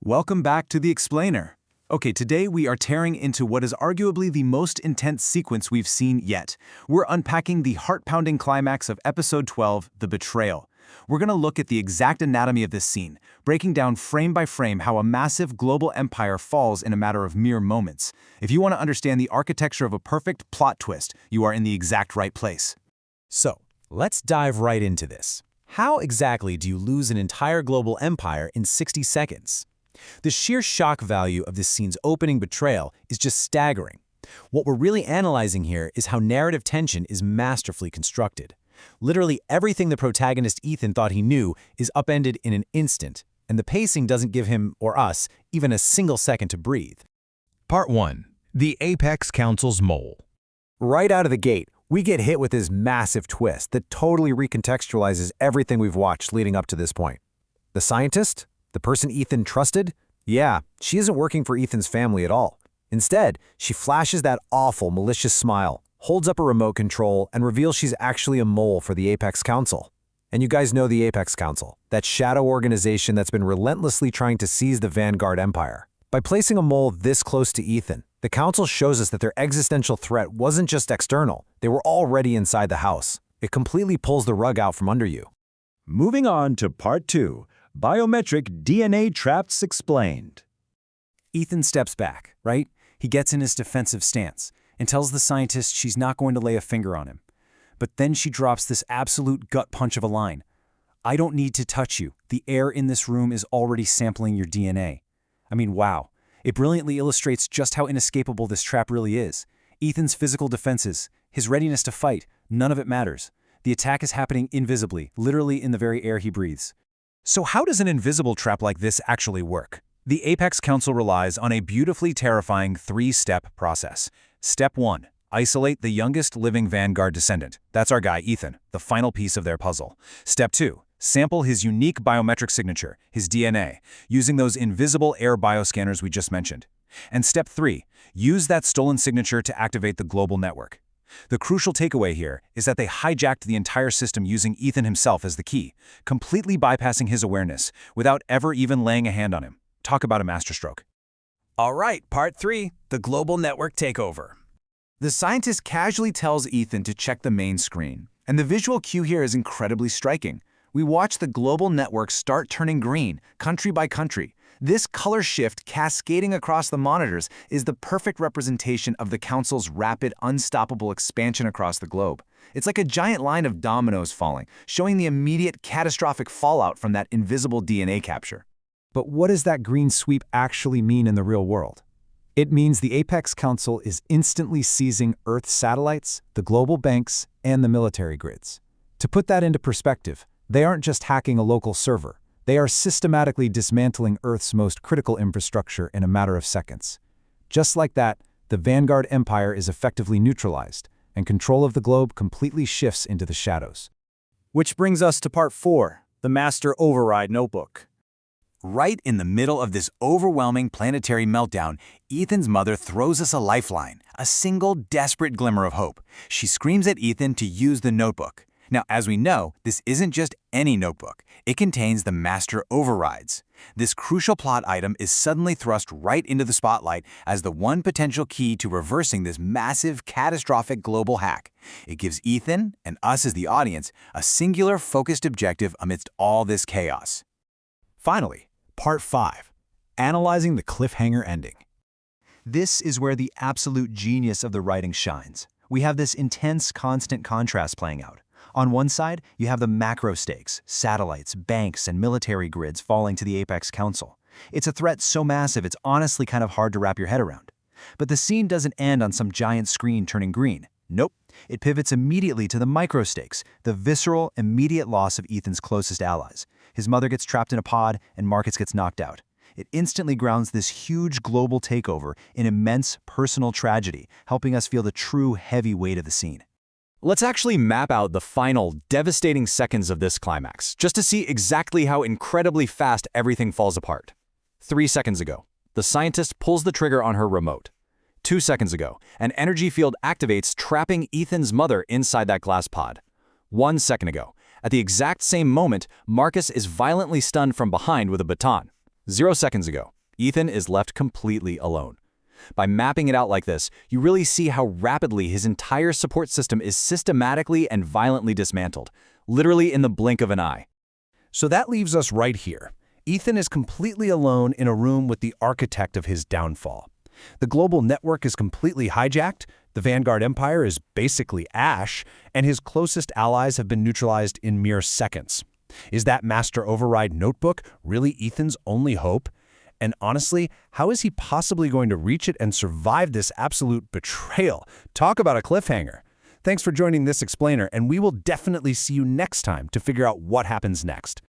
Welcome back to The Explainer. Okay, today we are tearing into what is arguably the most intense sequence we've seen yet. We're unpacking the heart-pounding climax of Episode 12, The Betrayal. We're going to look at the exact anatomy of this scene, breaking down frame by frame how a massive global empire falls in a matter of mere moments. If you want to understand the architecture of a perfect plot twist, you are in the exact right place. So, let's dive right into this. How exactly do you lose an entire global empire in 60 seconds? The sheer shock value of this scene's opening betrayal is just staggering. What we're really analyzing here is how narrative tension is masterfully constructed. Literally everything the protagonist Ethan thought he knew is upended in an instant, and the pacing doesn't give him, or us, even a single second to breathe. Part 1. The Apex Council's Mole. Right out of the gate, we get hit with this massive twist that totally recontextualizes everything we've watched leading up to this point. The scientist? The person Ethan trusted? Yeah, she isn't working for Ethan's family at all. Instead, she flashes that awful, malicious smile, holds up a remote control, and reveals she's actually a mole for the Apex Council. And you guys know the Apex Council, that shadow organization that's been relentlessly trying to seize the Vanguard Empire. By placing a mole this close to Ethan, the Council shows us that their existential threat wasn't just external, they were already inside the house. It completely pulls the rug out from under you. Moving on to Part 2. Biometric DNA Traps Explained. Ethan steps back, right? He gets in his defensive stance and tells the scientist she's not going to lay a finger on him. But then she drops this absolute gut punch of a line. "I don't need to touch you. The air in this room is already sampling your DNA." I mean, wow. It brilliantly illustrates just how inescapable this trap really is. Ethan's physical defenses, his readiness to fight, none of it matters. The attack is happening invisibly, literally in the very air he breathes. So how does an invisible trap like this actually work? The Apex Council relies on a beautifully terrifying three-step process. Step 1. Isolate the youngest living Vanguard descendant. That's our guy, Ethan, the final piece of their puzzle. Step 2. Sample his unique biometric signature, his DNA, using those invisible air bioscanners we just mentioned. And Step 3. Use that stolen signature to activate the global network. The crucial takeaway here is that they hijacked the entire system using Ethan himself as the key, completely bypassing his awareness without ever even laying a hand on him. Talk about a masterstroke. All right, Part 3, the global network takeover. The scientist casually tells Ethan to check the main screen, and the visual cue here is incredibly striking. We watch the global network start turning green, country by country. This color shift cascading across the monitors is the perfect representation of the Council's rapid, unstoppable expansion across the globe. It's like a giant line of dominoes falling, showing the immediate catastrophic fallout from that invisible DNA capture. But what does that green sweep actually mean in the real world? It means the Apex Council is instantly seizing Earth's satellites, the global banks, and the military grids. To put that into perspective, they aren't just hacking a local server. They are systematically dismantling Earth's most critical infrastructure in a matter of seconds. Just like that, the Vanguard Empire is effectively neutralized, and control of the globe completely shifts into the shadows. Which brings us to Part 4, the Master Override Notebook. Right in the middle of this overwhelming planetary meltdown, Ethan's mother throws us a lifeline, a single desperate glimmer of hope. She screams at Ethan to use the notebook. Now, as we know, this isn't just any notebook. It contains the master overrides. This crucial plot item is suddenly thrust right into the spotlight as the one potential key to reversing this massive, catastrophic global hack. It gives Ethan, and us as the audience, a singular, focused objective amidst all this chaos. Finally, Part 5, analyzing the cliffhanger ending. This is where the absolute genius of the writing shines. We have this intense, constant contrast playing out. On one side, you have the macro stakes, satellites, banks, and military grids falling to the Apex Council. It's a threat so massive it's honestly kind of hard to wrap your head around. But the scene doesn't end on some giant screen turning green. Nope. It pivots immediately to the micro stakes, the visceral, immediate loss of Ethan's closest allies. His mother gets trapped in a pod, and Marcus gets knocked out. It instantly grounds this huge global takeover in immense personal tragedy, helping us feel the true heavy weight of the scene. Let's actually map out the final, devastating seconds of this climax, just to see exactly how incredibly fast everything falls apart. 3 seconds ago, the scientist pulls the trigger on her remote. 2 seconds ago, an energy field activates, trapping Ethan's mother inside that glass pod. 1 second ago, at the exact same moment, Marcus is violently stunned from behind with a baton. 0 seconds ago, Ethan is left completely alone. By mapping it out like this, you really see how rapidly his entire support system is systematically and violently dismantled, literally in the blink of an eye. So that leaves us right here. Ethan is completely alone in a room with the architect of his downfall. The global network is completely hijacked, the Vanguard Empire is basically ash, and his closest allies have been neutralized in mere seconds. Is that master override notebook really Ethan's only hope? And honestly, how is he possibly going to reach it and survive this absolute betrayal? Talk about a cliffhanger. Thanks for joining this explainer, and we will definitely see you next time to figure out what happens next.